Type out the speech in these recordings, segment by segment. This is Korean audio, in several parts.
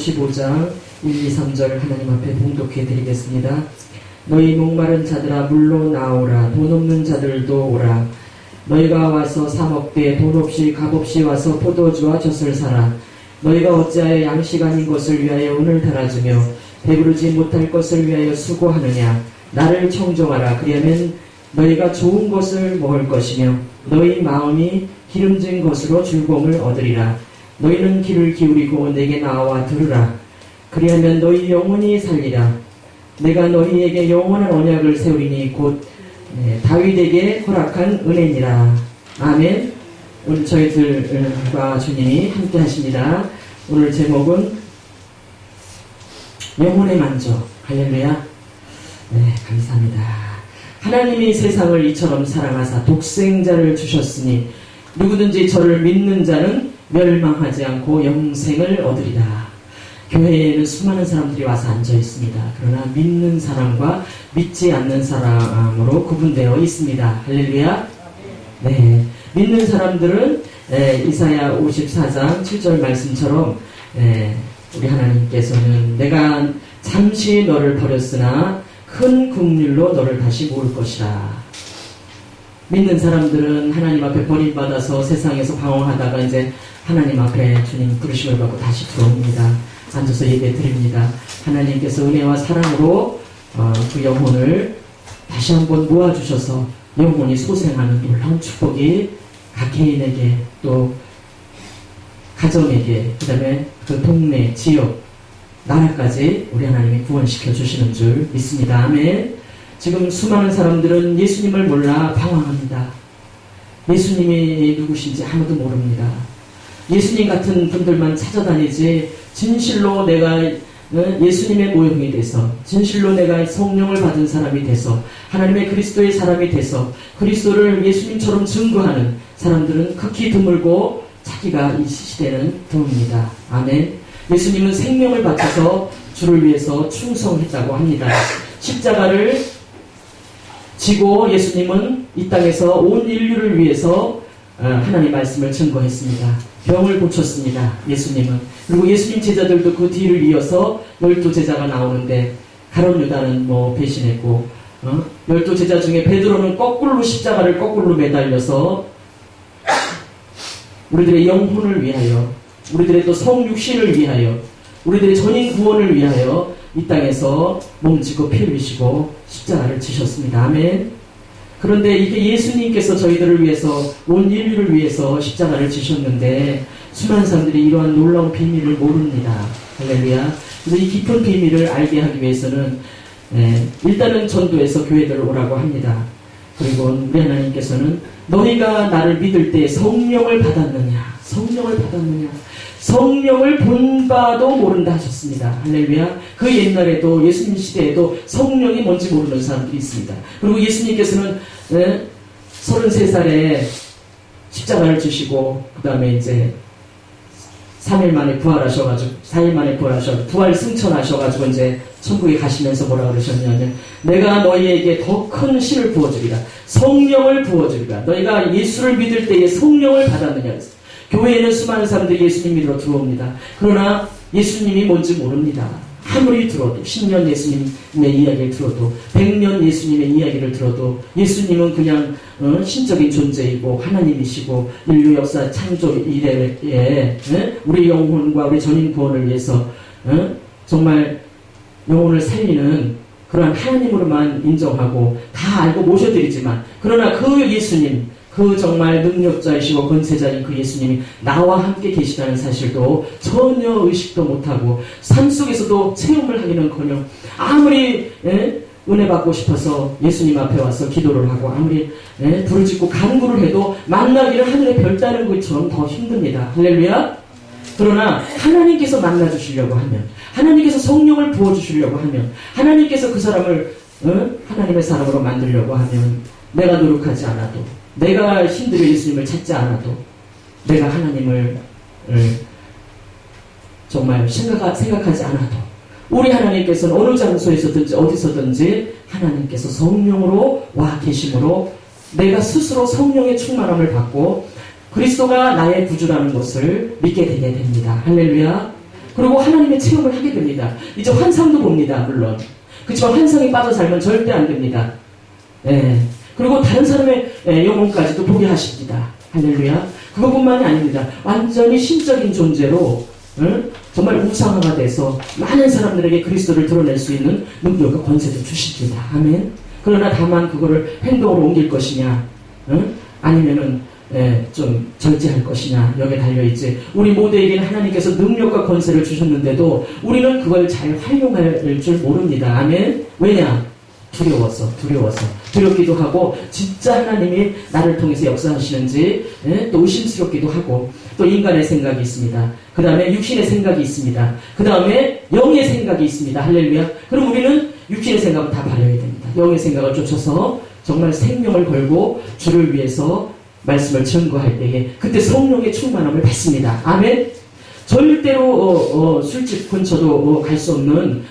15장 1, 2, 3절 하나님 앞에 봉독해 드리겠습니다. 너희 목마른 자들아 물로 나오라. 돈 없는 자들도 오라. 너희가 와서 사 먹되 돈 없이 값없이 와서 포도주와 젖을 사라. 너희가 어찌하여 양식 아닌 것을 위하여 운을 달아주며 배부르지 못할 것을 위하여 수고하느냐. 나를 청종하라. 그리하면 너희가 좋은 것을 먹을 것이며 너희 마음이 기름진 것으로 즐거움을 얻으리라. 너희는 귀를 기울이고 내게 나와 들으라. 그리하면 너희 영혼이 살리라. 내가 너희에게 영원한 언약을 세우리니 곧 다윗에게 허락한 은혜니라. 아멘. 오늘 저희들과 주님이 함께 하십니다. 오늘 제목은 영혼의 만족. 할렐루야. 네, 감사합니다. 하나님이 세상을 이처럼 사랑하사 독생자를 주셨으니 누구든지 저를 믿는 자는 멸망하지 않고 영생을 얻으리라. 교회에는 수많은 사람들이 와서 앉아 있습니다. 그러나 믿는 사람과 믿지 않는 사람으로 구분되어 있습니다. 할렐루야. 네, 믿는 사람들은 이사야 54장 7절 말씀처럼 우리 하나님께서는 내가 잠시 너를 버렸으나 큰 긍휼로 너를 다시 모을 것이라. 믿는 사람들은 하나님 앞에 버림받아서 세상에서 방황하다가 이제 하나님 앞에 주님 부르심을 받고 다시 들어옵니다. 앉아서 예배 드립니다. 하나님께서 은혜와 사랑으로 그 영혼을 다시 한번 모아주셔서 영혼이 소생하는 놀라운 축복이 각 개인에게 또 가정에게 그 다음에 그 동네, 지역, 나라까지 우리 하나님이 구원시켜 주시는 줄 믿습니다. 아멘. 지금 수많은 사람들은 예수님을 몰라 방황합니다. 예수님이 누구신지 아무도 모릅니다. 예수님 같은 분들만 찾아다니지 진실로 내가 예수님의 모형이 돼서 진실로 내가 성령을 받은 사람이 돼서 하나님의 그리스도의 사람이 돼서 그리스도를 예수님처럼 증거하는 사람들은 극히 드물고 찾기가 이 시대는 드뭅니다. 아멘. 예수님은 생명을 바쳐서 주를 위해서 충성했다고 합니다. 십자가를 지고 예수님은 이 땅에서 온 인류를 위해서 하나님의 말씀을 증거했습니다. 병을 고쳤습니다. 예수님은. 그리고 예수님 제자들도 그 뒤를 이어서 12제자가 나오는데 가룟 유다는 배신했고 12제자 중에 베드로는 거꾸로 십자가를 거꾸로 매달려서 우리들의 영혼을 위하여 우리들의 또 성육신을 위하여 우리들의 전인 구원을 위하여 이 땅에서 몸지고 피 흘리시고 십자가를 지셨습니다. 아멘. 그런데 이게 예수님께서 저희들을 위해서 온 인류를 위해서 십자가를 지셨는데 수많은 사람들이 이러한 놀라운 비밀을 모릅니다. 할렐루야. 그래서 이 깊은 비밀을 알게 하기 위해서는 일단은 전도에서 교회들을 오라고 합니다. 그리고 우리 하나님께서는 너희가 나를 믿을 때 성령을 받았느냐. 성령을 받았느냐. 성령을 본 바도 모른다 하셨습니다. 할렐루야. 그 옛날에도 예수님 시대에도 성령이 뭔지 모르는 사람들이 있습니다. 그리고 예수님께서는 33살에 십자가를 지시고 그 다음에 이제 3일 만에 부활하셔가지고 4일 만에 부활하셔가지고 부활 승천하셔가지고 이제 천국에 가시면서 뭐라 그러셨냐면 내가 너희에게 더 큰 신을 부어주리라. 성령을 부어주리라. 너희가 예수를 믿을 때에 성령을 받았느냐. 교회에는 수많은 사람들이 예수님 믿으러 들어옵니다. 그러나 예수님이 뭔지 모릅니다. 아무리 들어도 10년 예수님의 이야기를 들어도 100년 예수님의 이야기를 들어도 예수님은 그냥 신적인 존재이고 하나님이시고 인류 역사 창조 이래에 우리 영혼과 우리 전인 구원을 위해서 정말 영혼을 살리는 그러한 하나님으로만 인정하고 다 알고 모셔드리지만 그러나 그 예수님 그 정말 능력자이시고 권세자인 그 예수님이 나와 함께 계시다는 사실도 전혀 의식도 못하고 삶 속에서도 체험을 하기는커녕 아무리 은혜 받고 싶어서 예수님 앞에 와서 기도를 하고 아무리 부르짖고 간구를 해도 만나기를 하늘의 별 따는 것처럼 더 힘듭니다. 할렐루야. 그러나 하나님께서 만나주시려고 하면 하나님께서 성령을 부어주시려고 하면 하나님께서 그 사람을 하나님의 사람으로 만들려고 하면 내가 노력하지 않아도 내가 힘들어 예수님을 찾지 않아도 내가 하나님을 정말 생각하지 않아도 우리 하나님께서는 어느 장소에서든지 어디서든지 하나님께서 성령으로 와 계심으로 내가 스스로 성령의 충만함을 받고 그리스도가 나의 구주라는 것을 믿게 되게 됩니다. 할렐루야. 그리고 하나님의 체험을 하게 됩니다. 이제 환상도 봅니다. 물론. 그렇지만 환상에 빠져 살면 절대 안 됩니다. 예. 그리고 다른 사람의 영혼까지도 보게 하십니다. 할렐루야. 그것뿐만이 아닙니다. 완전히 신적인 존재로 정말 우상화가 돼서 많은 사람들에게 그리스도를 드러낼 수 있는 능력과 권세도 주십니다. 아멘. 그러나 다만 그거를 행동으로 옮길 것이냐, 아니면은 좀 절제할 것이냐, 여기에 달려있지. 우리 모두에게는 하나님께서 능력과 권세를 주셨는데도 우리는 그걸 잘 활용할 줄 모릅니다. 아멘. 왜냐? 두렵기도 하고, 진짜 하나님이 나를 통해서 역사하시는지 또 의심스럽기도 하고, 또 인간의 생각이 있습니다. 그 다음에 육신의 생각이 있습니다. 그 다음에 영의 생각이 있습니다. 할렐루야. 그럼 우리는 육신의 생각은 다 버려야 됩니다. 영의 생각을 쫓아서 정말 생명을 걸고 주를 위해서 말씀을 증거할 때에 그때 성령의 충만함을 받습니다. 아멘. 절대로 술집 근처도 갈 수 없는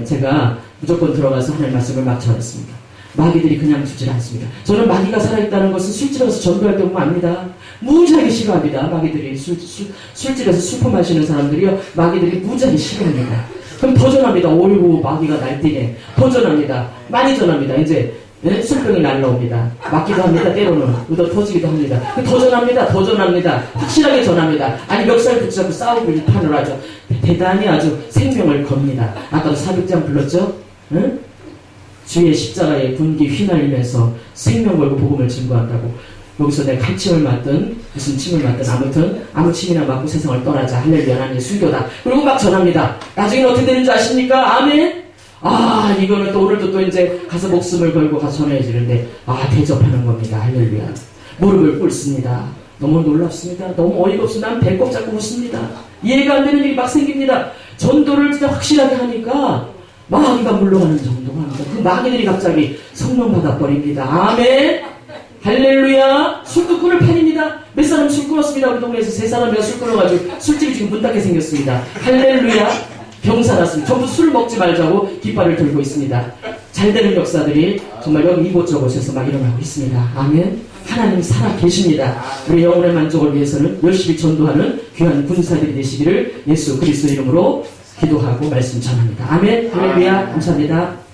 제가 무조건 들어가서 하나님 말씀을 막 전했습니다. 마귀들이 그냥 주질 않습니다. 저는 마귀가 살아있다는 것은 술집에 가서 전도할 때 보면 압니다. 무지하게 싫어합니다. 마귀들이 술집에서 술품 마시는 사람들이요, 마귀들이 무지하게 싫어합니다. 그럼 더 전합니다. 오이고 마귀가 날뛰네. 더 전합니다. 많이 전합니다. 이제 술병이 날라옵니다. 맞기도 합니다. 때로는 의도 터지기도 합니다. 더 전합니다. 확실하게 전합니다. 아니 멱살 붙잡고 싸우고 일판을 하죠. 대단히 아주 생명을 겁니다. 아까도 사백장 불렀죠? 응? 주의 십자가에 분기 휘날리면서 생명 걸고 복음을 증거한다고. 여기서 내가 칼침을 맞든 무슨 침을 맞든 아무튼 아무 침이나 맞고 세상을 떠나자. 할렐루야. 하나님의 순교다. 그리고 막 전합니다. 나중에는 어떻게 되는 줄 아십니까? 아멘. 이거는 또 오늘도 또 이제 가서 목숨을 걸고 가서 전해지는데 대접하는 겁니다. 할렐루야. 무릎을 꿇습니다. 너무 놀랍습니다. 너무 어이가 없습니다. 난 배꼽 잡고 웃습니다. 이해가 안 되는 일이 막 생깁니다. 전도를 진짜 확실하게 하니까 마귀가 물러가는 정도가 합니다. 그 마귀들이 갑자기 성령 받아버립니다. 아멘. 할렐루야. 술도 끊을 판입니다. 몇 사람 술 끊었습니다. 우리 동네에서 3사람이나 술 끊어가지고 술집이 지금 문 닫게 생겼습니다. 할렐루야. 병사났습니다. 전부 술 먹지 말자고 깃발을 들고 있습니다. 잘 되는 역사들이 정말 여기 이곳저곳에서 막 일어나고 있습니다. 아멘. 하나님 살아 계십니다. 우리 영혼의 만족을 위해서는 열심히 전도하는 귀한 군사들이 되시기를 예수 그리스도 이름으로 기도하고 말씀 전합니다. 아멘. 할렐루야. 감사합니다.